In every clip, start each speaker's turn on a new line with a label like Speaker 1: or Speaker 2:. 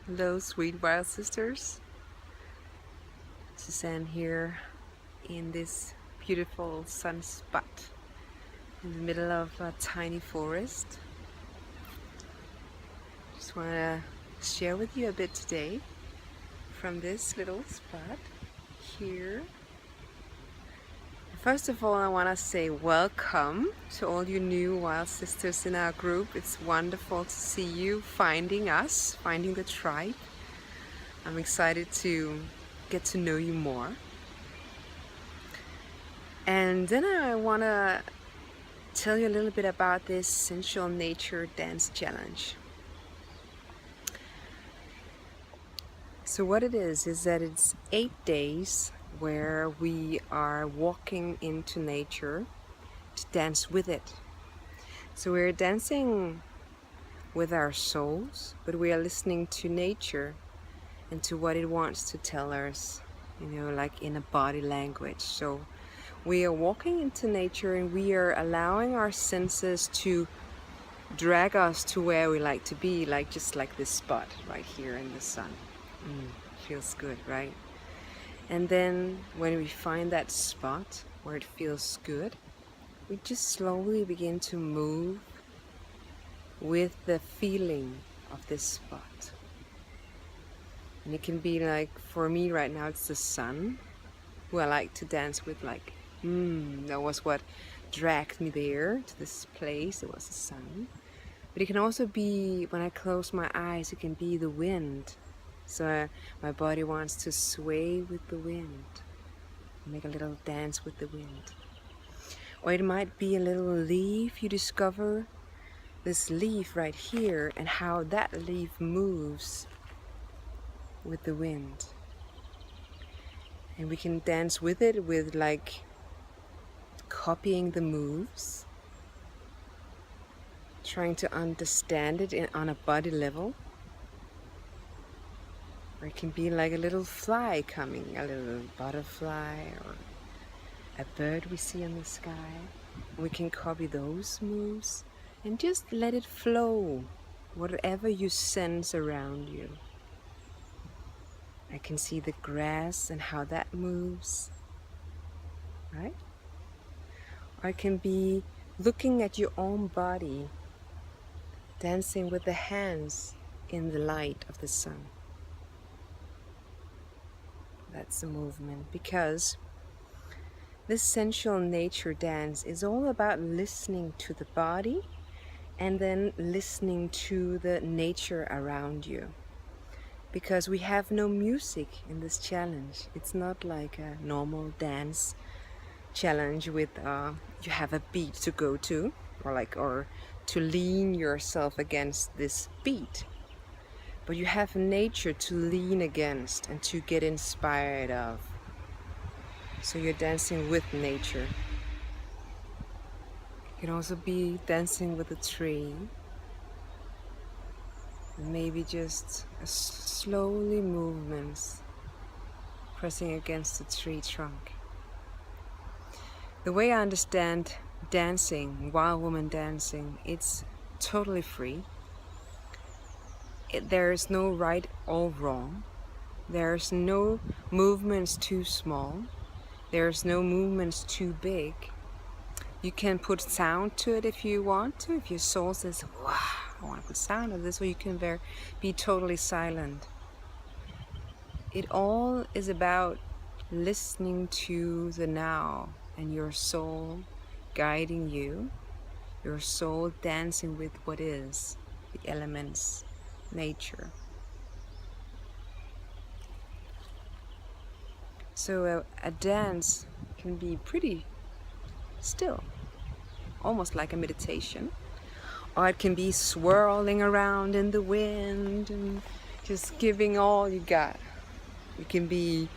Speaker 1: Hello, sweet wild sisters. Suzanne here in this beautiful sun spot in the middle of a tiny forest. Just want to share with you a bit today from this little spot here. First of all, I want to say welcome to all you new wild sisters in our group. It's wonderful to see you finding us, finding the tribe. I'm excited to get to know you more. And then I want to tell you a little bit about this Sensual Nature Dance Challenge. So what it is that it's 8 days where we are walking into nature to dance with it. So we're dancing with our souls, but we are listening to nature and to what it wants to tell us, like in a body language. So we are walking into nature and we are allowing our senses to drag us to where we like to be, just like this spot right here in the sun. Feels good, right? And then when we find that spot where it feels good, we just slowly begin to move with the feeling of this spot. And it can be like, for me right now, it's the sun, who I like to dance with. That was what dragged me there to this place. It was the sun. But it can also be, when I close my eyes, it can be the wind. So my body wants to sway with the wind, make a little dance with the wind. Or it might be a little leaf. You discover this leaf right here and how that leaf moves with the wind. And we can dance with it, with copying the moves, trying to understand it on a body level. Or it can be like a little fly coming, a little butterfly, or a bird we see in the sky. We can copy those moves and just let it flow, whatever you sense around you. I can see the grass and how that moves, right? Or it can be looking at your own body, dancing with the hands in the light of the sun. That's the movement, because this sensual nature dance is all about listening to the body and then listening to the nature around you. Because we have no music in this challenge. It's not like a normal dance challenge with you have a beat to go to, or to lean yourself against this beat. But you have nature to lean against and to get inspired of. So you're dancing with nature. You can also be dancing with a tree. And maybe just slowly movements pressing against the tree trunk. The way I understand dancing, wild woman dancing, it's totally free. There is no right or wrong. There's no movements too small. There's no movements too big. You can put sound to it if you want to. If your soul says, wow, I want to put sound of this, or you can be totally silent. It all is about listening to the now and your soul guiding you, your soul dancing with what is, the elements, nature. So a dance can be pretty still, almost like a meditation, or it can be swirling around in the wind and just giving all you got. It can be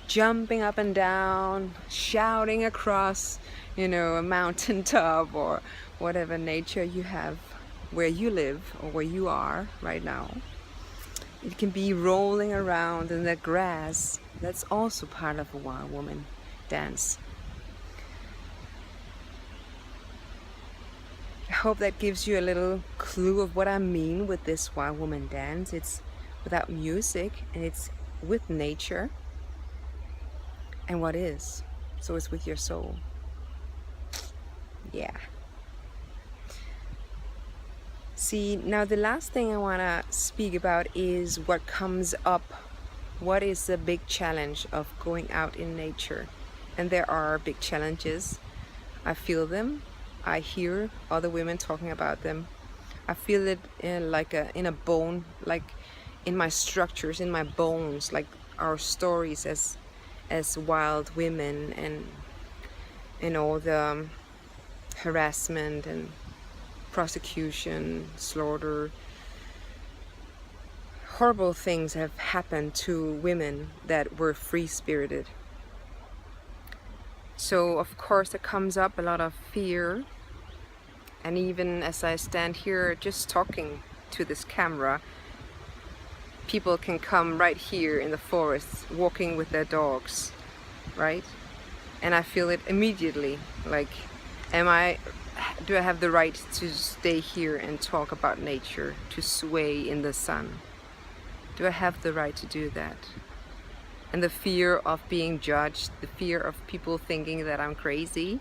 Speaker 1: jumping up and down, shouting across, a mountaintop, or whatever nature you have where you live or where you are right now. It can be rolling around in the grass. That's also part of a wild woman dance. I hope that gives you a little clue of what I mean with this wild woman dance. It's without music, and it's with nature and what is. So it's with your soul. Yeah. See, now the last thing I want to speak about is what comes up. What is the big challenge of going out in nature? And there are big challenges. I feel them. I hear other women talking about them. I feel it in a bone, like in my structures, in my bones, like our stories as wild women, and all the harassment and prosecution, slaughter. Horrible things have happened to women that were free-spirited. So of course there comes up a lot of fear. And even as I stand here just talking to this camera, people can come right here in the forest walking with their dogs, right? And I feel it immediately, like, do I have the right to stay here and talk about nature, to sway in the sun? Do I have the right to do that? And the fear of being judged, the fear of people thinking that I'm crazy,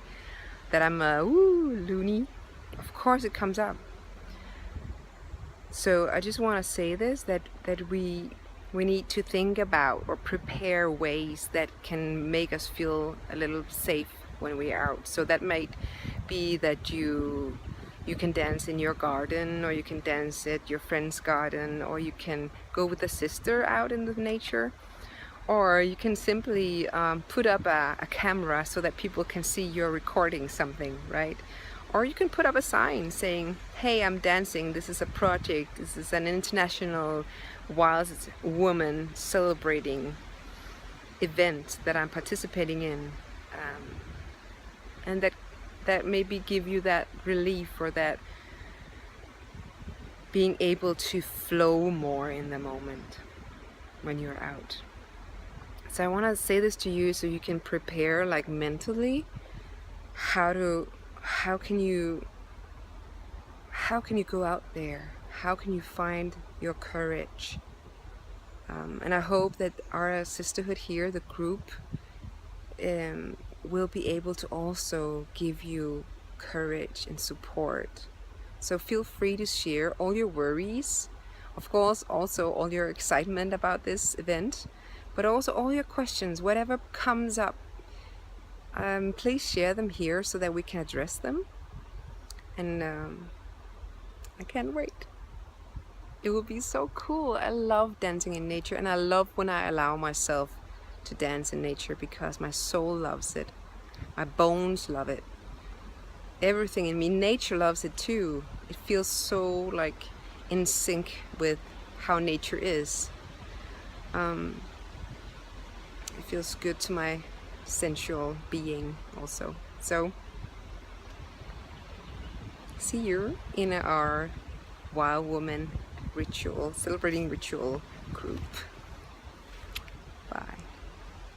Speaker 1: that I'm a loony, of course it comes up. So I just want to say this, that we need to think about or prepare ways that can make us feel a little safe when we're out. So that might be that you can dance in your garden, or you can dance at your friend's garden, or you can go with a sister out in the nature, or you can simply put up a camera so that people can see you're recording something, right? Or you can put up a sign saying, hey, I'm dancing, this is a project, this is an international wild woman celebrating event that I'm participating in. And that maybe give you that relief, or that being able to flow more in the moment when you're out. So I want to say this to you so you can prepare, like, mentally, how can you go out there? How can you find your courage? And I hope that our sisterhood here, the group, will be able to also give you courage and support. So feel free to share all your worries, of course also all your excitement about this event, but also all your questions, whatever comes up. Please share them here so that we can address them. And I can't wait. It will be so cool. I love dancing in nature, and I love when I allow myself to dance in nature, because my soul loves it. My bones love it. Everything in me, nature loves it too. It feels so, like, in sync with how nature is. It feels good to my sensual being also. So see you in our Wild Woman ritual, celebrating ritual group.